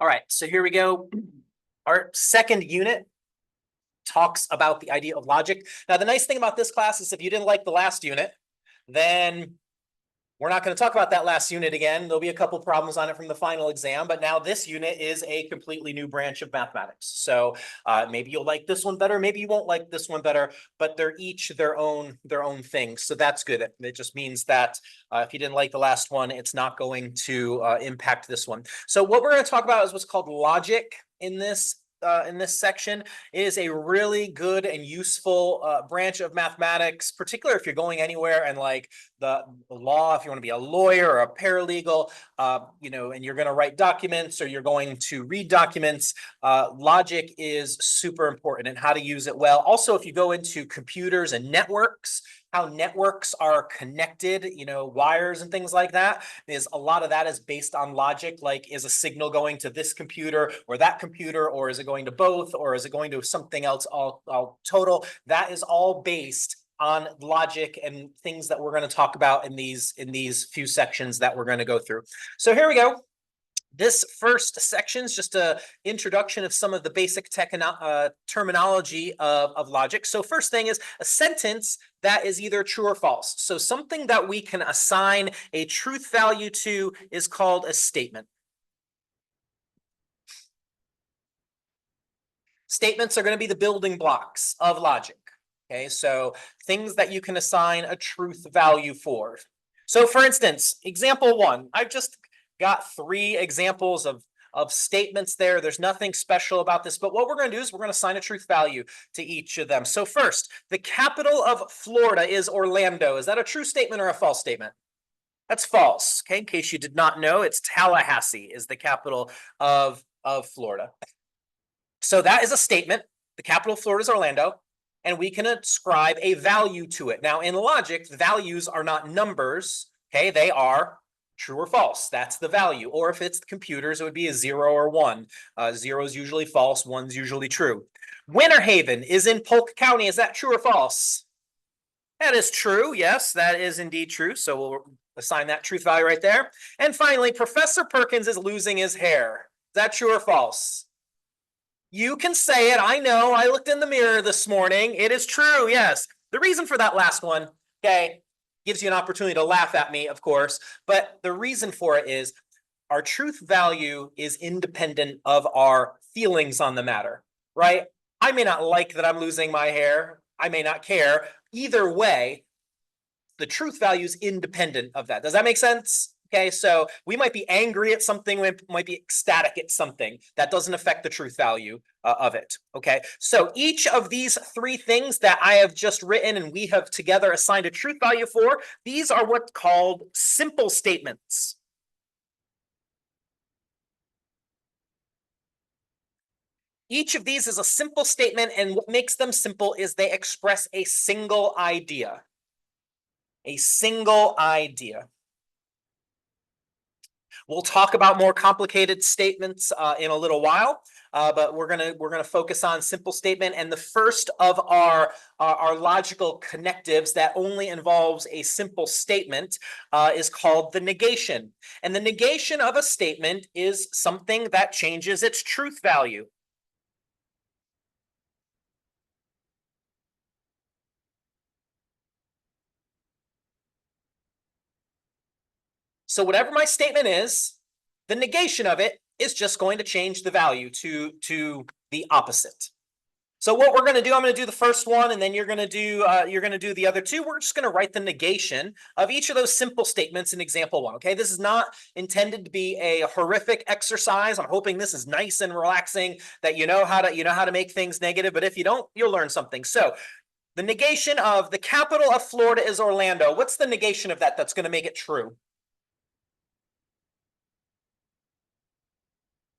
All right, so here we go. Our second unit talks about the idea of logic. Now, the nice thing about this class is if you didn't like the last unit, then we're not going to talk about that last unit again. There'll be a couple problems on it from the final exam, but now this unit is a completely new branch of mathematics. So maybe you'll like this one better, maybe you won't like this one better, but they're each their own thing. So that's good. It just means that if you didn't like the last one, it's not going to impact this one. So what we're going to talk about is what's called logic in this section. It is a really good and useful branch of mathematics, particularly if you're going anywhere and like the law, if you want to be a lawyer or a paralegal, and you're going to write documents or you're going to read documents, logic is super important and how to use it well. Also, if you go into computers and networks, how networks are connected, wires and things like that, is a lot of that is based on logic. Like, is a signal going to this computer or that computer, or is it going to both, or is it going to something else all total? That is all based on logic and things that we're going to talk about in these few sections that we're going to go through. So here we go. This first section is just an introduction of some of the basic terminology of logic. So first thing is a sentence that is either true or false. So something that we can assign a truth value to is called a statement. Statements are going to be the building blocks of logic. Okay, so things that you can assign a truth value for. So for instance, example 1, I've just got 3 examples of statements there. There's nothing special about this, but what we're going to do is we're going to assign a truth value to each of them. So first, the capital of Florida is Orlando. Is that a true statement or a false statement? That's false. Okay, in case you did not know, it's Tallahassee is the capital of Florida. So that is a statement. The capital of Florida is Orlando, and we can ascribe a value to it. Now, in logic, values are not numbers. Okay, they are true or false. That's the value. Or if it's computers, it would be a 0 or 1. 0 is usually false, 1's usually true. Winter Haven is in Polk County. Is that true or false? That is true. Yes, that is indeed true. So we'll assign that truth value right there. And finally, Professor Perkins is losing his hair. Is that true or false? You can say it. I know. I looked in the mirror this morning. It is true. Yes. The reason for that last one, okay, gives you an opportunity to laugh at me, of course. But the reason for it is our truth value is independent of our feelings on the matter, right? I may not like that I'm losing my hair. I may not care. Either way, the truth value is independent of that. Does that make sense? Okay, so we might be angry at something, we might be ecstatic at something. That doesn't affect the truth value of it, okay? So each of these 3 things that I have just written and we have together assigned a truth value for, these are what's called simple statements. Each of these is a simple statement, and what makes them simple is they express a single idea. A single idea. We'll talk about more complicated statements in a little while, but we're gonna focus on simple statement. And the first of our logical connectives that only involves a simple statement is called the negation. And the negation of a statement is something that changes its truth value. So whatever my statement is, the negation of it is just going to change the value to the opposite. So what we're going to do, I'm going to do the first one, and then you're going to do the other 2. We're just going to write the negation of each of those simple statements in example 1. Okay, this is not intended to be a horrific exercise. I'm hoping this is nice and relaxing, that you know how to make things negative. But if you don't, you'll learn something. So the negation of the capital of Florida is Orlando. What's the negation of that that's going to make it true?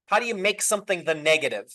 How do you make something the negative?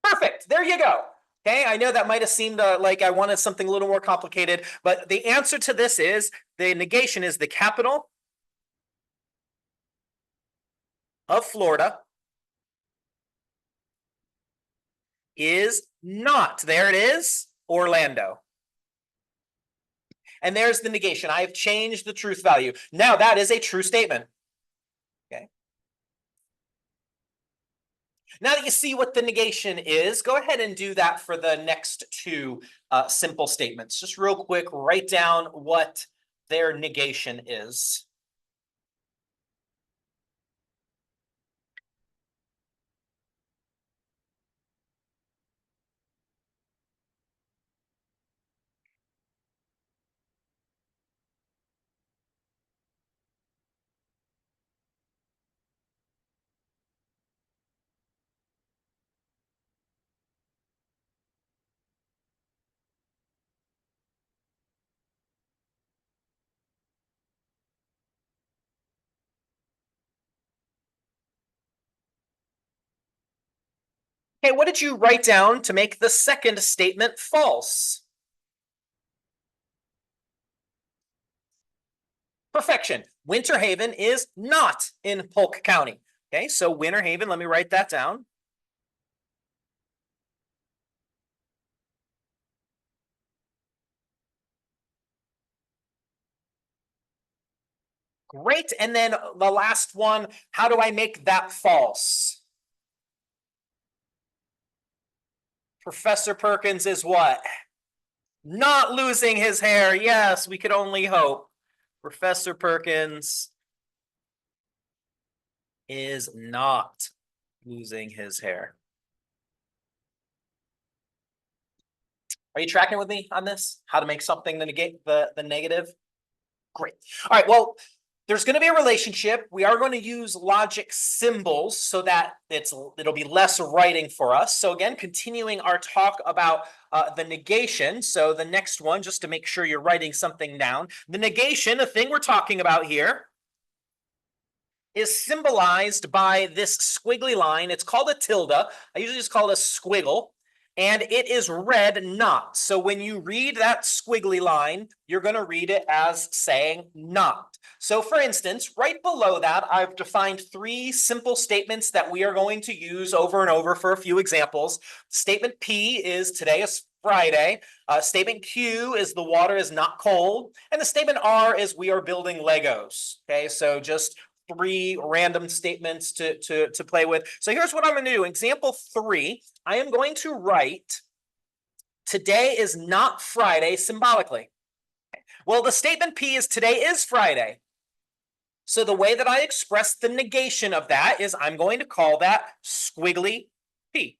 Perfect. There you go. Okay, I know that might have seemed like I wanted something a little more complicated, but the answer to this is the negation is the capital of Florida is not, there it is, Orlando. And there's the negation. I have changed the truth value. Now that is a true statement. Okay. Now that you see what the negation is, go ahead and do that for the next two simple statements. Just real quick, write down what their negation is. Okay, what did you write down to make the second statement false? Perfection. Winter Haven is not in Polk County. Okay, so Winter Haven, let me write that down. Great. And then the last one, how do I make that false? Professor Perkins is what? Not losing his hair. Yes, we could only hope. Professor Perkins is not losing his hair. Are you tracking with me on this? How to make something to negate the negative? Great. All right, well, there's going to be a relationship. We are going to use logic symbols so that it'll be less writing for us. So again, continuing our talk about the negation. So the next one, just to make sure you're writing something down. The negation, the thing we're talking about here, is symbolized by this squiggly line. It's called a tilde. I usually just call it a squiggle. And it is read not. So when you read that squiggly line, you're going to read it as saying not. So for instance, right below that, I've defined three simple statements that we are going to use over and over for a few examples. Statement P is today is Friday. Statement Q is the water is not cold. And the statement R is we are building Legos. Okay, so just three random statements to play with. So here's what I'm going to do. Example 3, I am going to write today is not Friday symbolically. Well, the statement P is today is Friday. So the way that I express the negation of that is I'm going to call that squiggly P.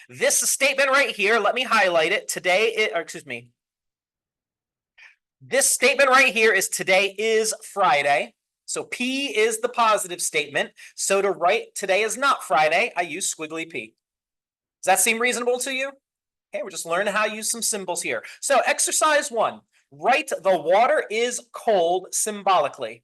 This statement right here, let me highlight it. This statement right here is today is Friday. So P is the positive statement. So to write today is not Friday, I use squiggly P. Does that seem reasonable to you? Okay, we're just learning how to use some symbols here. So exercise 1, write the water is cold symbolically.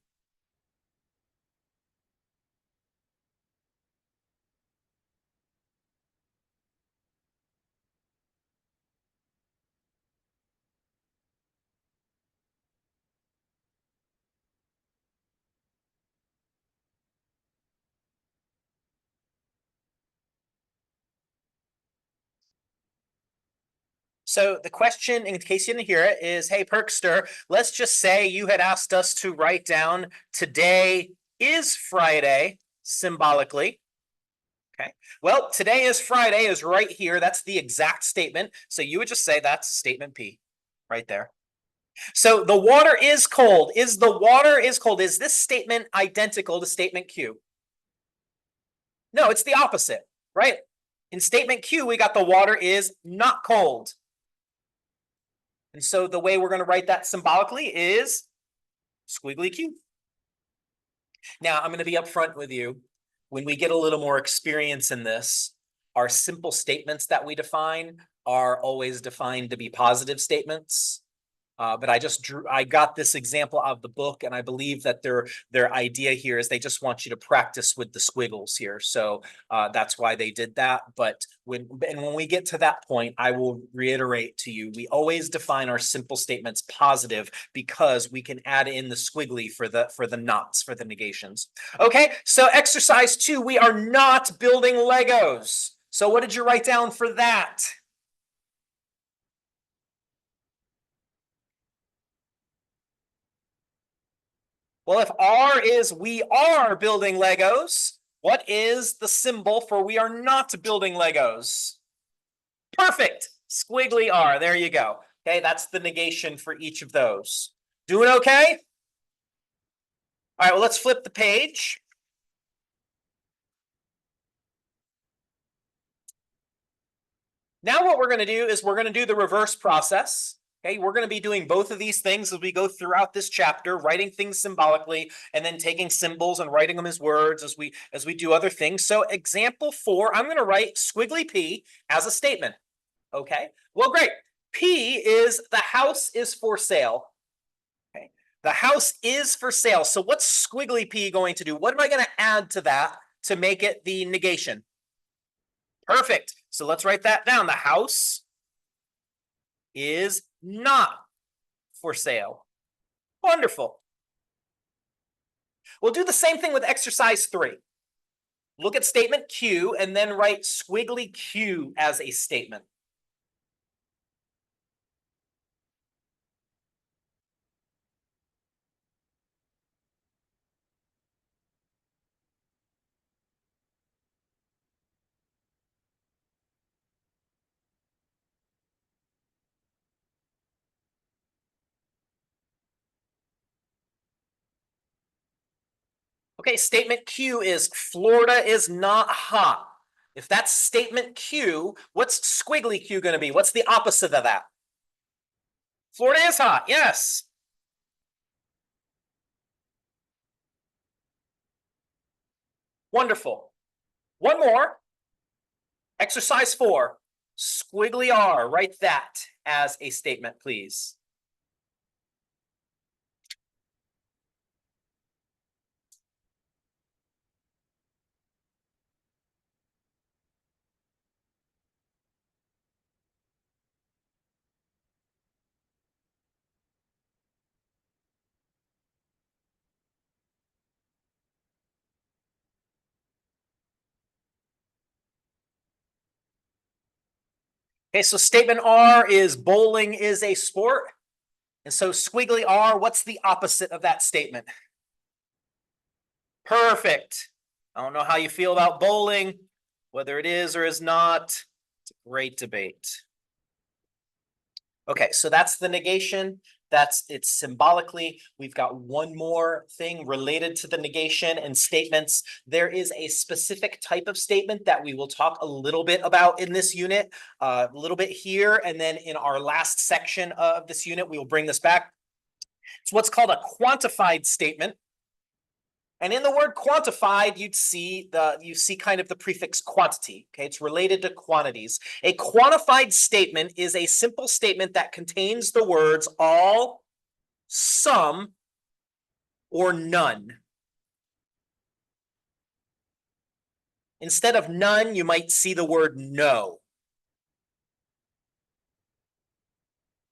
So the question, in case you didn't hear it, is, hey, Perkster, let's just say you had asked us to write down today is Friday symbolically. Okay, well, today is Friday is right here. That's the exact statement. So you would just say that's statement P right there. So the water is cold. Is the water is cold? Is this statement identical to statement Q? No, it's the opposite, right? In statement Q, we got the water is not cold. And so the way we're going to write that symbolically is squiggly Q. Now, I'm going to be upfront with you. When we get a little more experience in this, our simple statements that we define are always defined to be positive statements. But I got this example out of the book, and I believe that their idea here is they just want you to practice with the squiggles here. So that's why they did that. But when we get to that point, I will reiterate to you, we always define our simple statements positive because we can add in the squiggly for the nots, for the negations. Okay, so exercise 2, we are not building Legos. So what did you write down for that? Well, if R is we are building Legos, what is the symbol for we are not building Legos? Perfect. Squiggly R. There you go. Okay, that's the negation for each of those. Doing okay? All right, well, let's flip the page. Now what we're going to do is we're going to do the reverse process. Okay, we're going to be doing both of these things as we go throughout this chapter, writing things symbolically and then taking symbols and writing them as words as we do other things. So example 4, I'm going to write squiggly P as a statement. Okay, well, great. P is the house is for sale. Okay, the house is for sale. So what's squiggly P going to do? What am I going to add to that to make it the negation? Perfect. So let's write that down. The house is not for sale. Wonderful. We'll do the same thing with exercise 3. Look at statement Q and then write squiggly Q as a statement. Okay, statement Q is Florida is not hot. If that's statement Q, what's squiggly Q going to be? What's the opposite of that? Florida is hot, yes. Wonderful. One more. Exercise 4. Squiggly R. Write that as a statement, please. Okay, so statement R is bowling is a sport. And so squiggly R, what's the opposite of that statement? Perfect. I don't know how you feel about bowling, whether it is or is not. It's a great debate. Okay, so that's the negation. It's symbolically. We've got one more thing related to the negation and statements. There is a specific type of statement that we will talk a little bit about in this unit, a little bit here, and then in our last section of this unit, we will bring this back. It's what's called a quantified statement. And in the word quantified, you see kind of the prefix quantity. Okay, it's related to quantities. A quantified statement is a simple statement that contains the words all, some, or none. Instead of none, you might see the word no.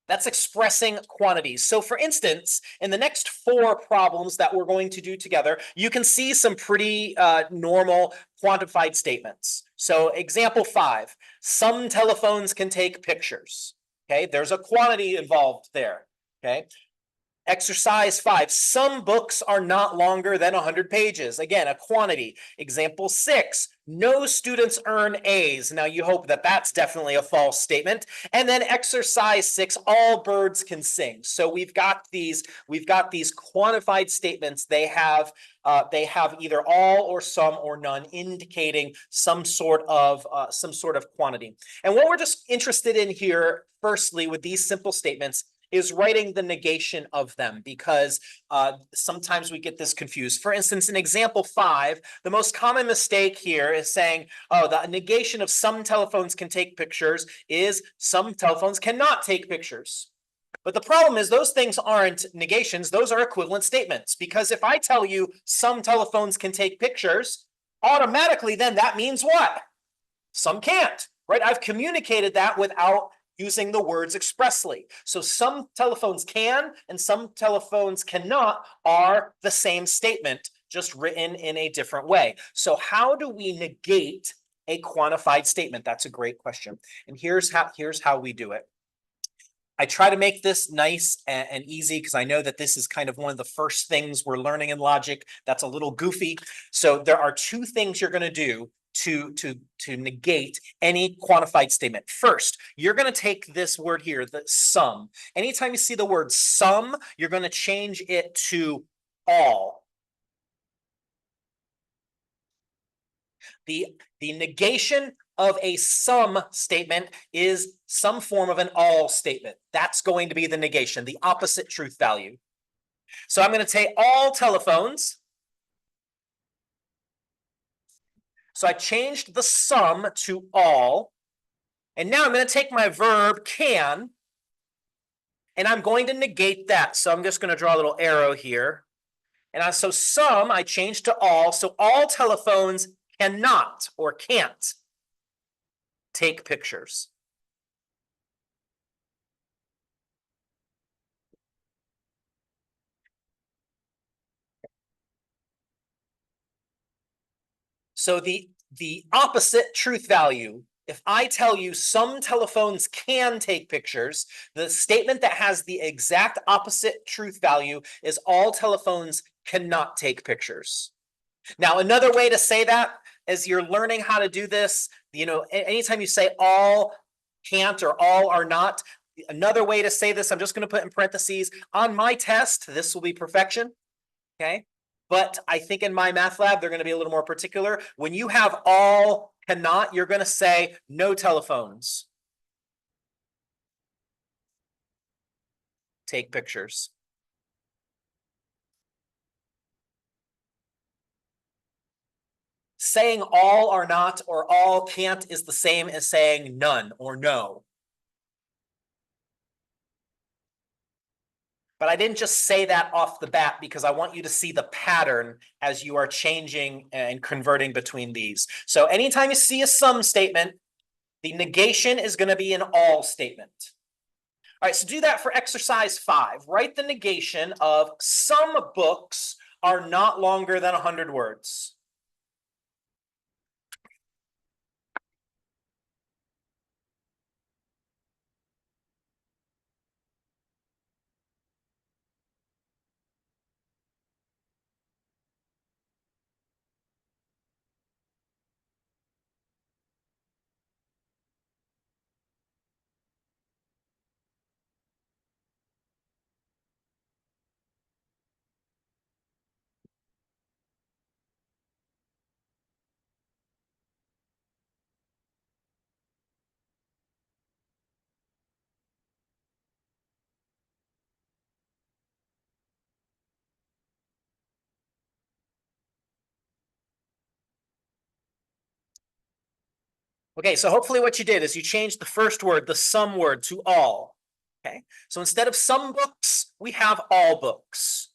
That's expressing quantities. So for instance, in the next 4 problems that we're going to do together, you can see some pretty normal quantified statements. So example 5, some telephones can take pictures. Okay, there's a quantity involved there. Okay. Exercise 5, some books are not longer than 100 pages. Again, a quantity. Example 6, no students earn A's. Now you hope that that's definitely a false statement. And then exercise 6, all birds can sing. So we've got these quantified statements. They have either all or some or none, indicating some sort of quantity. And what we're just interested in here, firstly, with these simple statements, is writing the negation of them, because sometimes we get this confused. For instance, in example 5, the most common mistake here is saying, oh, the negation of some telephones can take pictures is some telephones cannot take pictures. But the problem is those things aren't negations, those are equivalent statements. Because if I tell you some telephones can take pictures, automatically then that means what? Some can't, right? I've communicated that without using the words expressly. So some telephones can and some telephones cannot are the same statement, just written in a different way. So how do we negate a quantified statement? That's a great question. And here's how we do it. I try to make this nice and easy because I know that this is kind of one of the first things we're learning in logic that's a little goofy. So there are two things you're going to do to negate any quantified statement. First, you're going to take this word here, the sum. Anytime you see the word sum, you're going to change it to all. The negation of a sum statement is some form of an all statement. That's going to be the negation, the opposite truth value. So I'm going to take all telephones. So I changed the sum to all. And now I'm going to take my verb can, and I'm going to negate that. So I'm just going to draw a little arrow here. And so sum, I changed to all. So all telephones cannot or can't take pictures. So the opposite truth value, if I tell you some telephones can take pictures, the statement that has the exact opposite truth value is all telephones cannot take pictures. Now, another way to say that as you're learning how to do this, anytime you say all can't or all are not, another way to say this, I'm just going to put in parentheses, on my test, this will be perfection, okay? But I think in my math lab, they're going to be a little more particular. When you have all cannot, you're going to say no telephones take pictures. Saying all are not or all can't is the same as saying none or no. But I didn't just say that off the bat because I want you to see the pattern as you are changing and converting between these. So anytime you see a sum statement, the negation is going to be an all statement. All right, so do that for exercise 5. Write the negation of some books are not longer than 100 words. Okay, so hopefully what you did is you changed the first word, the some word, to all. Okay, so instead of some books, we have all books.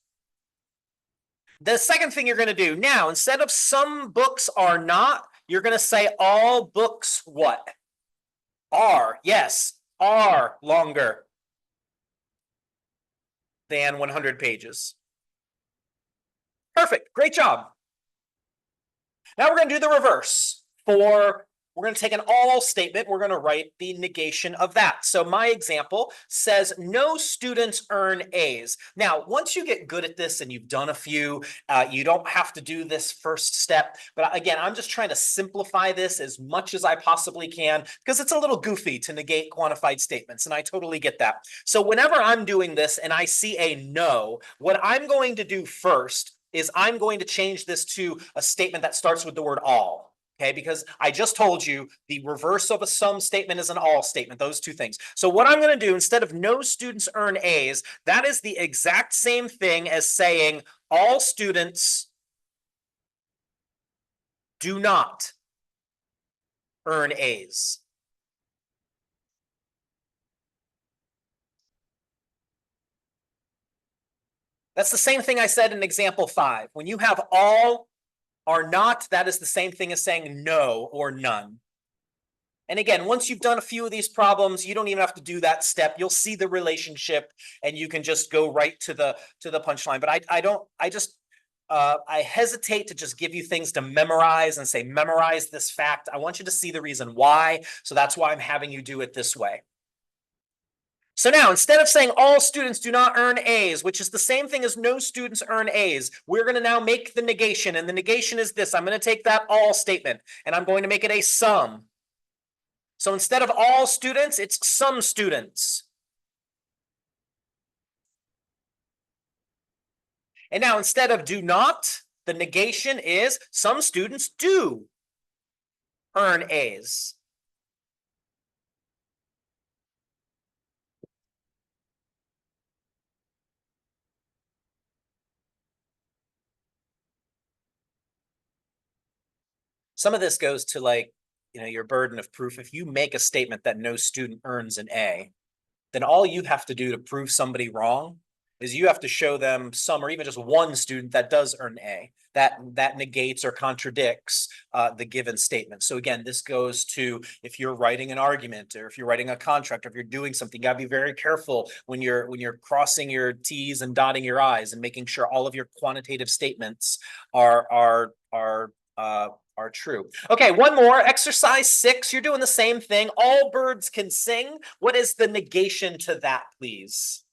The second thing you're going to do now, instead of some books are not, you're going to say all books what? Are, yes, are longer than 100 pages. Perfect, great job. Now we're going to do the reverse. We're going to take an all statement. We're going to write the negation of that. So my example says no students earn A's. Now, once you get good at this and you've done a few, you don't have to do this first step. But again, I'm just trying to simplify this as much as I possibly can because it's a little goofy to negate quantified statements. And I totally get that. So whenever I'm doing this and I see a no, what I'm going to do first is I'm going to change this to a statement that starts with the word all. Okay, because I just told you the reverse of a sum statement is an all statement, those two things. So what I'm going to do, instead of no students earn A's, that is the exact same thing as saying all students do not earn A's. That's the same thing I said in example 5. When you have all are not, that is the same thing as saying no or none. And again, once you've done a few of these problems, you don't even have to do that step. You'll see the relationship and you can just go right to the punchline. But I hesitate to just give you things to memorize and say, memorize this fact. I want you to see the reason why. So that's why I'm having you do it this way. So now, instead of saying all students do not earn A's, which is the same thing as no students earn A's, we're going to now make the negation. And the negation is this. I'm going to take that all statement and I'm going to make it a sum. So instead of all students, it's some students. And now instead of do not, the negation is some students do earn A's. Some of this goes to like, your burden of proof. If you make a statement that no student earns an A, then all you have to do to prove somebody wrong is you have to show them some or even just one student that does earn A, that negates or contradicts the given statement. So again, this goes to if you're writing an argument or if you're writing a contract or if you're doing something, you gotta be very careful when you're crossing your T's and dotting your I's and making sure all of your quantitative statements are true. Okay, one more. Exercise 6. You're doing the same thing. All birds can sing. What is the negation to that, please?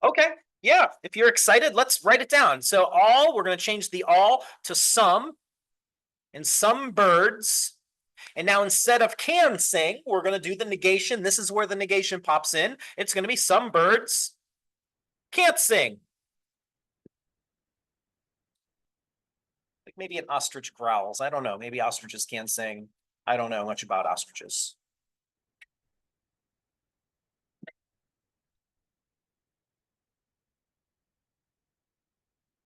Okay, yeah. If you're excited, let's write it down. So all, we're going to change the all to some, and some birds. And now instead of can sing, we're going to do the negation. This is where the negation pops in. It's going to be some birds can't sing. Like maybe an ostrich growls. I don't know. Maybe ostriches can't sing. I don't know much about ostriches.